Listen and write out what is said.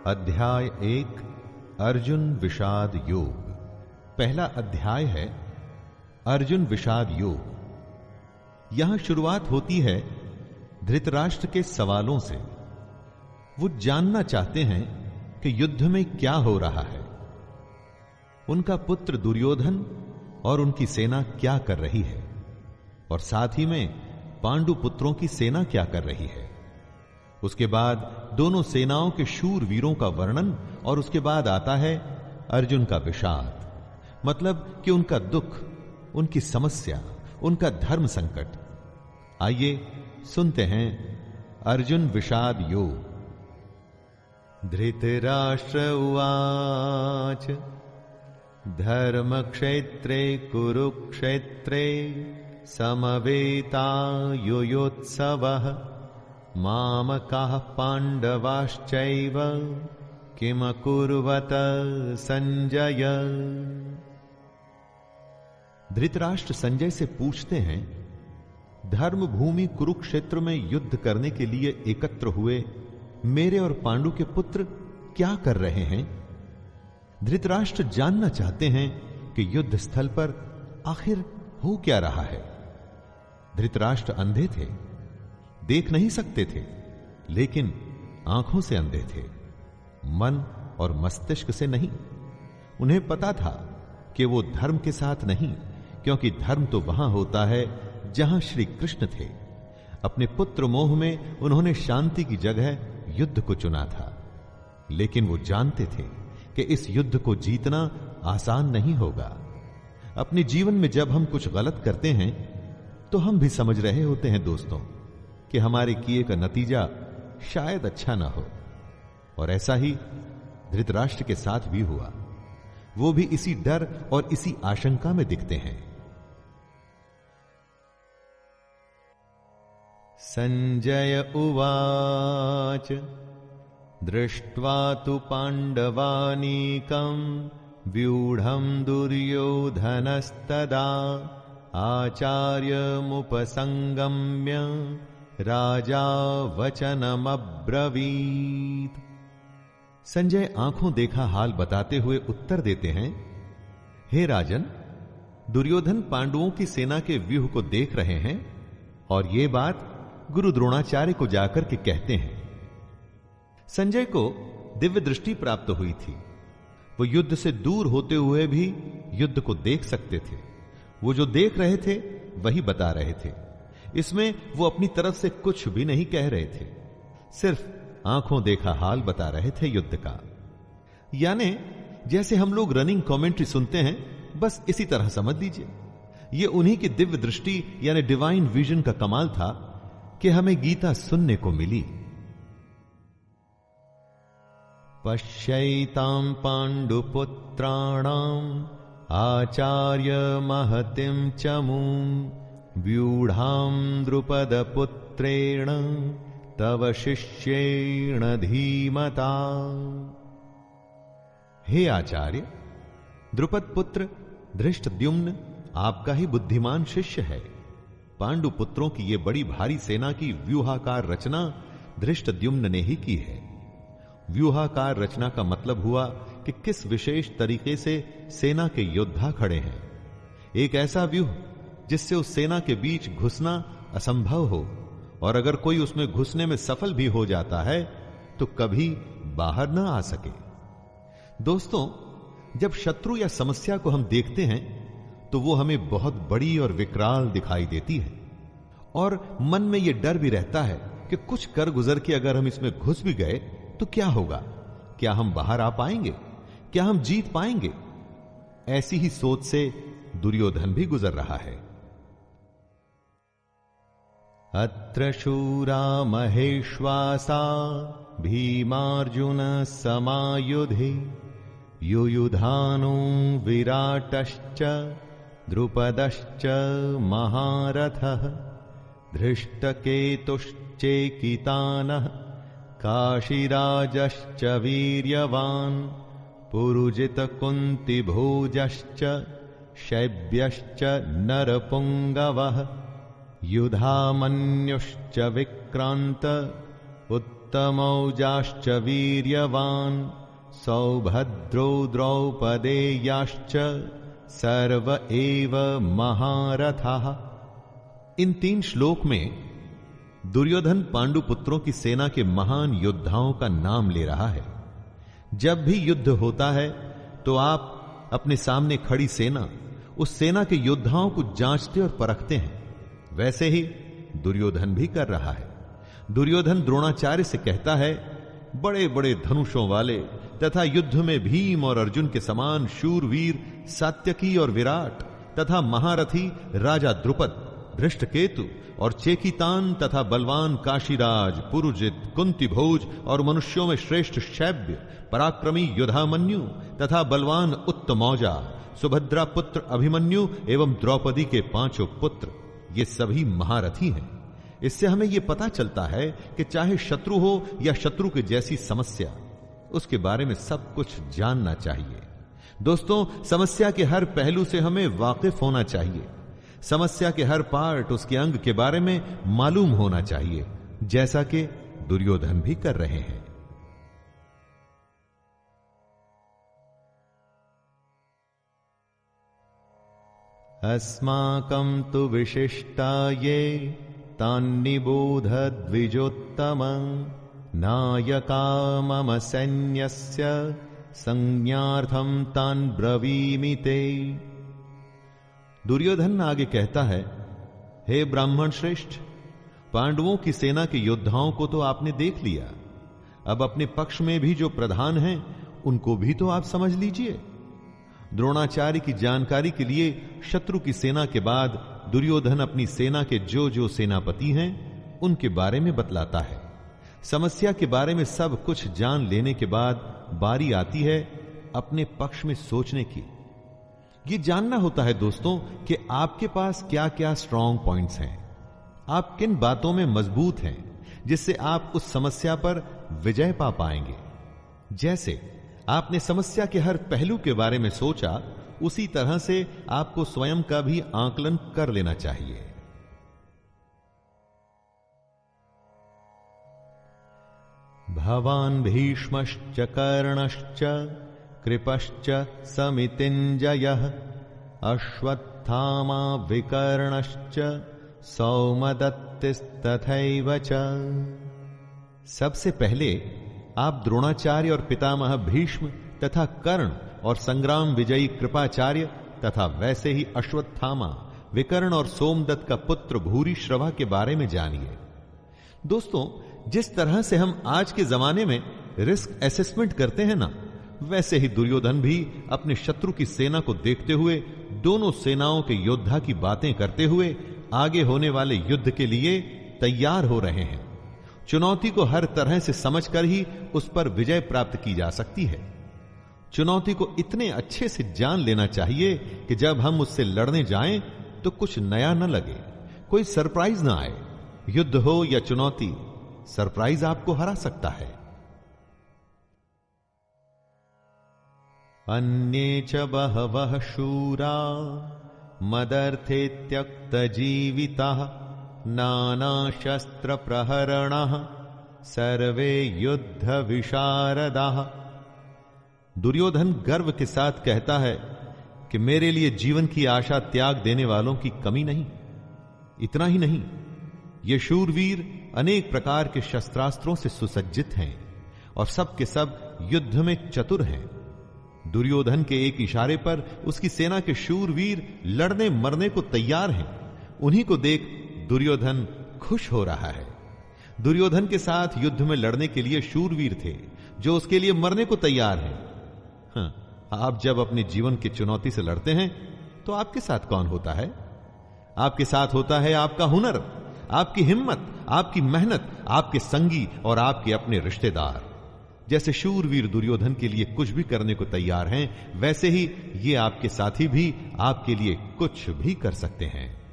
अध्याय 1 अर्जुन विषाद योग। पहला अध्याय है अर्जुन विषाद योग। यहां शुरुआत होती है धृतराष्ट्र के सवालों से। वो जानना चाहते हैं कि युद्ध में क्या हो रहा है, उनका पुत्र दुर्योधन और उनकी सेना क्या कर रही है, और साथ ही में पांडु पुत्रों की सेना क्या कर रही है। उसके बाद दोनों सेनाओं के शूर वीरों का वर्णन, और उसके बाद आता है अर्जुन का विषाद, मतलब कि उनका दुख, उनकी समस्या, उनका धर्म संकट। आइए सुनते हैं अर्जुन विषाद योग। धृतराष्ट्र उवाच धर्म क्षेत्रे कुरुक्षेत्रे समवेतायुयोत्सवः मामकाः पांडवाश्चैव किमकुर्वत संजय। धृतराष्ट्र संजय से पूछते हैं, धर्म भूमि कुरुक्षेत्र में युद्ध करने के लिए एकत्र हुए मेरे और पांडु के पुत्र क्या कर रहे हैं। धृतराष्ट्र जानना चाहते हैं कि युद्ध स्थल पर आखिर हो क्या रहा है। धृतराष्ट्र अंधे थे, देख नहीं सकते थे, लेकिन आंखों से अंधे थे, मन और मस्तिष्क से नहीं। उन्हें पता था कि वो धर्म के साथ नहीं, क्योंकि धर्म तो वहां होता है जहां श्री कृष्ण थे। अपने पुत्र मोह में उन्होंने शांति की जगह युद्ध को चुना था, लेकिन वो जानते थे कि इस युद्ध को जीतना आसान नहीं होगा। अपने जीवन में जब हम कुछ गलत करते हैं तो हम भी समझ रहे होते हैं दोस्तों कि हमारे किए का नतीजा शायद अच्छा ना हो, और ऐसा ही धृतराष्ट्र के साथ भी हुआ। वो भी इसी डर और इसी आशंका में दिखते हैं। संजय उवाच दृष्ट्वा तु पांडवानीकं व्यूढ़ं दुर्योधनस्तदा आचार्यमुपसंगम्य राजा वचनमब्रवीत्। संजय आंखों देखा हाल बताते हुए उत्तर देते हैं, हे राजन, दुर्योधन पांडवों की सेना के व्यूह को देख रहे हैं और ये बात गुरु द्रोणाचार्य को जाकर के कहते हैं। संजय को दिव्य दृष्टि प्राप्त हुई थी। वो युद्ध से दूर होते हुए भी युद्ध को देख सकते थे। वो जो देख रहे थे वही बता रहे थे। इसमें वो अपनी तरफ से कुछ भी नहीं कह रहे थे, सिर्फ आंखों देखा हाल बता रहे थे युद्ध का। यानी जैसे हम लोग रनिंग कमेंट्री सुनते हैं, बस इसी तरह समझ लीजिए। ये उन्हीं की दिव्य दृष्टि यानी डिवाइन विजन का कमाल था कि हमें गीता सुनने को मिली। पश्यैतां पांडुपुत्राणाम् आचार्य महतिं चमूं व्यूढ़ां द्रुपदपुत्रेण तव शिष्येण धीमता। हे आचार्य, द्रुपद पुत्र धृष्टद्युम्न आपका ही बुद्धिमान शिष्य है। पांडु पुत्रों की ये बड़ी भारी सेना की व्यूहाकार रचना धृष्टद्युम्न ने ही की है। व्यूहाकार रचना का मतलब हुआ कि किस विशेष तरीके से सेना के योद्धा खड़े हैं। एक ऐसा व्यूह जिससे उस सेना के बीच घुसना असंभव हो, और अगर कोई उसमें घुसने में सफल भी हो जाता है तो कभी बाहर ना आ सके। दोस्तों, जब शत्रु या समस्या को हम देखते हैं तो वो हमें बहुत बड़ी और विकराल दिखाई देती है, और मन में यह डर भी रहता है कि कुछ कर गुजर के अगर हम इसमें घुस भी गए तो क्या होगा, क्या हम बाहर आ पाएंगे, क्या हम जीत पाएंगे। ऐसी ही सोच से दुर्योधन भी गुजर रहा है। अत्र शूरा महेश्वासा भीमार्जुन समायुधि युयुधानो विराटश्च द्रुपदश्च महारथः धृष्टकेतुश्चेकितानः काशीराजश्च वीर्यवान् पुरुजितकुन्तिभोजश्च शैब्यश्च नरपुङ्गवः युधामन्युश्च विक्रान्त उत्तमौजाश्च वीर्यवान् सौभद्रो द्रौपदेयाश्च सर्व एव महारथः। इन 3 श्लोक में दुर्योधन पांडु पुत्रों की सेना के महान योद्धाओं का नाम ले रहा है। जब भी युद्ध होता है तो आप अपने सामने खड़ी सेना, उस सेना के योद्धाओं को जांचते और परखते हैं। वैसे ही दुर्योधन भी कर रहा है। दुर्योधन द्रोणाचार्य से कहता है, बड़े बड़े धनुषों वाले तथा युद्ध में भीम और अर्जुन के समान शूरवीर सात्यकी और विराट तथा महारथी राजा द्रुपद, धृष्टकेतु और चेकितान तथा बलवान काशीराज, पुरुजित, कुंती भोज और मनुष्यों में श्रेष्ठ शैब्य, पराक्रमी युधामन्यु तथा बलवान उत्तमौजा, सुभद्रा पुत्र अभिमन्यु एवं द्रौपदी के 5 पुत्र, ये सभी महारथी हैं। इससे हमें यह पता चलता है कि चाहे शत्रु हो या शत्रु के जैसी समस्या, उसके बारे में सब कुछ जानना चाहिए। दोस्तों, समस्या के हर पहलू से हमें वाकिफ होना चाहिए। समस्या के हर पार्ट, उसके अंग के बारे में मालूम होना चाहिए, जैसा कि दुर्योधन भी कर रहे हैं। अस्माकं तु विशिष्टाये तान्निबोध द्विजोत्तमं नायका मम सैन्यस्य संज्ञार्थं तान् ब्रवीमि ते। दुर्योधन आगे कहता है, हे ब्राह्मण श्रेष्ठ, पांडवों की सेना के योद्धाओं को तो आपने देख लिया, अब अपने पक्ष में भी जो प्रधान हैं उनको भी तो आप समझ लीजिए। द्रोणाचार्य की जानकारी के लिए शत्रु की सेना के बाद दुर्योधन अपनी सेना के जो जो सेनापति हैं उनके बारे में बतलाता है। समस्या के बारे में सब कुछ जान लेने के बाद बारी आती है अपने पक्ष में सोचने की। ये जानना होता है दोस्तों कि आपके पास क्या क्या स्ट्रांग पॉइंट्स हैं, आप किन बातों में मजबूत हैं जिससे आप उस समस्या पर विजय पा पाएंगे। जैसे आपने समस्या के हर पहलू के बारे में सोचा, उसी तरह से आपको स्वयं का भी आकलन कर लेना चाहिए। भवान् भीष्मश्च कर्णश्च कृपश्च समितिञ्जयः अश्वत्थामा विकर्णश्च सौमदत्तिस्तथैव च। सबसे पहले आप द्रोणाचार्य और पितामह भीष्म तथा कर्ण और संग्राम विजयी कृपाचार्य तथा वैसे ही अश्वत्थामा, विकर्ण और सोमदत्त का पुत्र भूरिश्रवा के बारे में जानिए। दोस्तों, जिस तरह से हम आज के जमाने में रिस्क असेसमेंट करते हैं ना, वैसे ही दुर्योधन भी अपने शत्रु की सेना को देखते हुए, दोनों सेनाओं के योद्धा की बातें करते हुए आगे होने वाले युद्ध के लिए तैयार हो रहे हैं। चुनौती को हर तरह से समझकर ही उस पर विजय प्राप्त की जा सकती है। चुनौती को इतने अच्छे से जान लेना चाहिए कि जब हम उससे लड़ने जाएं तो कुछ नया न लगे, कोई सरप्राइज ना आए। युद्ध हो या चुनौती, सरप्राइज आपको हरा सकता है। अन्ये च बहवः शूरा मदर्थे त्यक्त जीविताः नाना शस्त्र प्रहरणः सर्वे युद्ध विशारदाः। दुर्योधन गर्व के साथ कहता है कि मेरे लिए जीवन की आशा त्याग देने वालों की कमी नहीं। इतना ही नहीं, ये शूरवीर अनेक प्रकार के शस्त्रास्त्रों से सुसज्जित हैं और सब के सब युद्ध में चतुर हैं। दुर्योधन के एक इशारे पर उसकी सेना के शूरवीर लड़ने मरने को तैयार हैं। उन्हीं को देख दुर्योधन खुश हो रहा है। दुर्योधन के साथ युद्ध में लड़ने के लिए शूरवीर थे जो उसके लिए मरने को तैयार हैं। आप जब अपने जीवन की चुनौती से लड़ते हैं तो आपके साथ कौन होता है? आपके साथ होता है आपका हुनर, आपकी हिम्मत, आपकी मेहनत, आपके संगी और आपके अपने रिश्तेदार। जैसे शूरवीर दुर्योधन के लिए कुछ भी करने को तैयार हैं, वैसे ही ये आपके साथी भी आपके लिए कुछ भी कर सकते हैं।